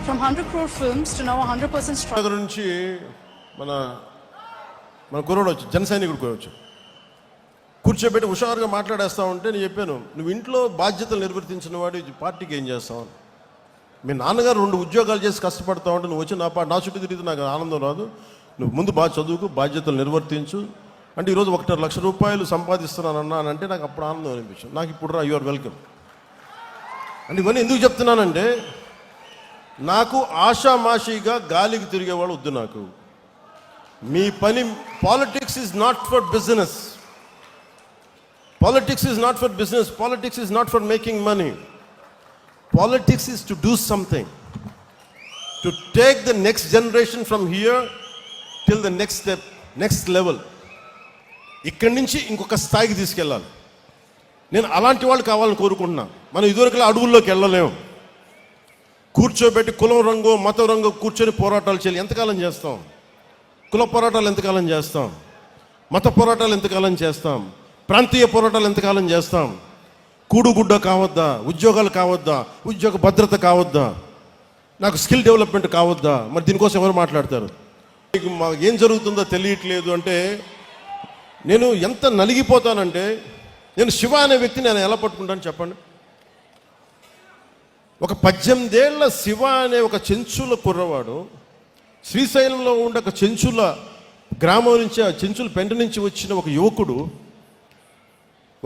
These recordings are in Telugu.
From 100 crore films to now 100% strike. దగ్గర నుంచి మన కుర్రోడు వచ్చి జన సైనికుడు కూడా వచ్చి కూర్చోబెట్టి హుషారుగా మాట్లాడేస్తా ఉంటే నేను చెప్పాను, నువ్వు ఇంట్లో బాధ్యతలు నిర్వర్తించిన వాడు పార్టీకి ఏం చేస్తావు? మీ నాన్నగారు 2 ఉద్యోగాలు చేసి కష్టపడతా ఉంటే నువ్వు వచ్చి నా చుట్టూ తిరిగితే నాకు ఆనందం రాదు. నువ్వు ముందు బాగా చదువుకు, బాధ్యతలు నిర్వర్తించు అంటే ఈరోజు 1.5 లక్ష రూపాయలు సంపాదిస్తున్నానన్నా అని అంటే నాకు అప్పుడు ఆనందం అనిపించింది. నాకు ఇప్పుడు రా, యు ఆర్ వెల్కమ్ అంటే ఇవన్నీ ఎందుకు చెప్తున్నానంటే, నాకు ఆషామాషిగా గాలికి తిరిగేవాళ్ళు వద్దు. నాకు మీ పని, politics is not for business, politics is not for business, politics is not for making money. Politics is to do something, to take the next generation from here till the next step, next level. ఇక్కడి నుంచి ఇంకొక స్థాయికి తీసుకెళ్ళాలి. నేను అలాంటి వాళ్ళు కావాలని కోరుకుంటున్నా. మనం ఇదివరకులా అడుగుల్లోకి వెళ్ళలేము. కూర్చోబెట్టి కులం రంగు మతం రంగు కూర్చొని పోరాటాలు చేయాలి. ఎంతకాలం చేస్తాం? కుల పోరాటాలు ఎంతకాలం చేస్తాం? మత పోరాటాలు ఎంతకాలం చేస్తాం? ప్రాంతీయ పోరాటాలు ఎంతకాలం చేస్తాం? కూడుగుడ్డ కావద్దా? ఉద్యోగాలు కావద్దా? ఉద్యోగ భద్రత కావద్దా? నాకు స్కిల్ డెవలప్మెంట్ కావద్దా? మరి దీనికోసం ఎవరు మాట్లాడతారు? మీకు ఏం జరుగుతుందో తెలియట్లేదు అంటే నేను ఎంత నలిగిపోతానంటే, నేను శివ అనే వ్యక్తిని నేను ఎలా పట్టుకుంటాను చెప్పండి? ఒక 18 ఏళ్ల శివ అనే ఒక చెంచుల కుర్రవాడు శ్రీశైలంలో ఉండే ఒక చెంచుల గ్రామం నుంచి, ఆ చెంచుల పెంట నుంచి వచ్చిన ఒక యువకుడు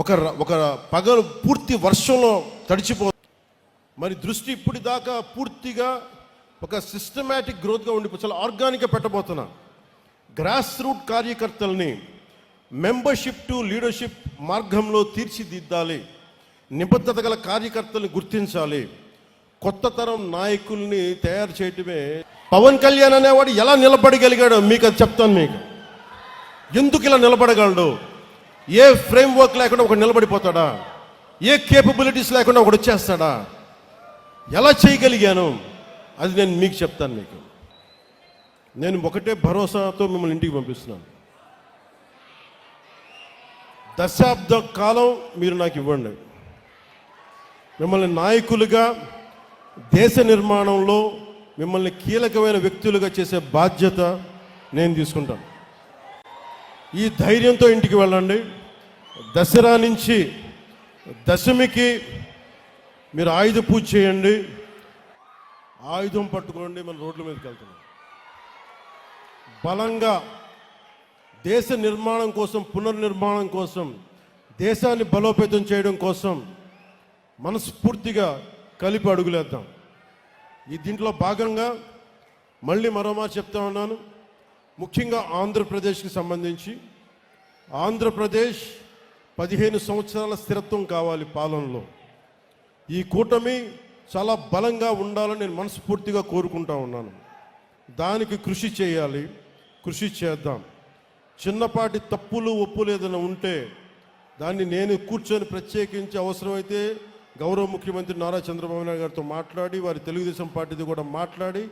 ఒక పగలు పూర్తి వర్షంలో తడిచిపో, మరి దృష్టి ఇప్పుడు దాకా పూర్తిగా ఒక సిస్టమేటిక్ గ్రోత్గా ఉండిపో, చాలా ఆర్గానిక్గా పెట్టబోతున్నా. గ్రాస్ రూట్ కార్యకర్తల్ని మెంబర్షిప్ టు లీడర్షిప్ మార్గంలో తీర్చిదిద్దాలి. నిబద్ధత గల కార్యకర్తల్ని గుర్తించాలి. కొత్త తరం నాయకుల్ని తయారు చేయటమే. పవన్ కళ్యాణ్ అనేవాడు ఎలా నిలబడగలిగాడో మీకు అది చెప్తాను. మీకు ఎందుకు ఇలా నిలబడగలడు? ఏ ఫ్రేమ్వర్క్ లేకుండా ఒకడు నిలబడిపోతాడా? ఏ కేపబిలిటీస్ లేకుండా ఒకడు వచ్చేస్తాడా? ఎలా చేయగలిగాను అది నేను మీకు చెప్తాను. మీకు నేను ఒకటే భరోసాతో మిమ్మల్ని ఇంటికి పంపిస్తున్నాను. దశాబ్ద కాలం మీరు నాకు ఇవ్వండి. మిమ్మల్ని నాయకులుగా, దేశ నిర్మాణంలో మిమ్మల్ని కీలకమైన వ్యక్తులుగా చేసే బాధ్యత నేను తీసుకుంటాను. ఈ ధైర్యంతో ఇంటికి వెళ్ళండి. దసరా నుంచి దశమికి మీరు ఆయుధ పూజ చేయండి. ఆయుధం పట్టుకోండి. మన రోడ్ల మీదకి వెళ్తున్నాం. బలంగా దేశ నిర్మాణం కోసం, పునర్నిర్మాణం కోసం, దేశాన్ని బలోపేతం చేయడం కోసం మనస్ఫూర్తిగా కలిపి అడుగులేద్దాం. దీంట్లో భాగంగా మళ్ళీ మరోమారు చెప్తా ఉన్నాను, ముఖ్యంగా ఆంధ్రప్రదేశ్కి సంబంధించి, ఆంధ్రప్రదేశ్ 15 సంవత్సరాల స్థిరత్వం కావాలి పాలనలో. ఈ కూటమి చాలా బలంగా ఉండాలని నేను మనస్ఫూర్తిగా కోరుకుంటా ఉన్నాను. దానికి కృషి చేయాలి, కృషి చేద్దాం. చిన్నపాటి తప్పులు ఒప్పులు ఏదైనా ఉంటే దాన్ని నేను కూర్చొని ప్రత్యేకించి అవసరమైతే గౌరవ ముఖ్యమంత్రి నారా చంద్రబాబు నాయుడు గారితో మాట్లాడి, వారి తెలుగుదేశం పార్టీతో కూడా మాట్లాడి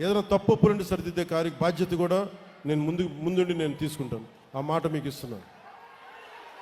ఏదైనా తప్పు ఒప్పులుంటే సరిదిద్దే బాధ్యత కూడా నేను ముందుండి నేను తీసుకుంటాను. ఆ మాట మీకు ఇస్తున్నాను.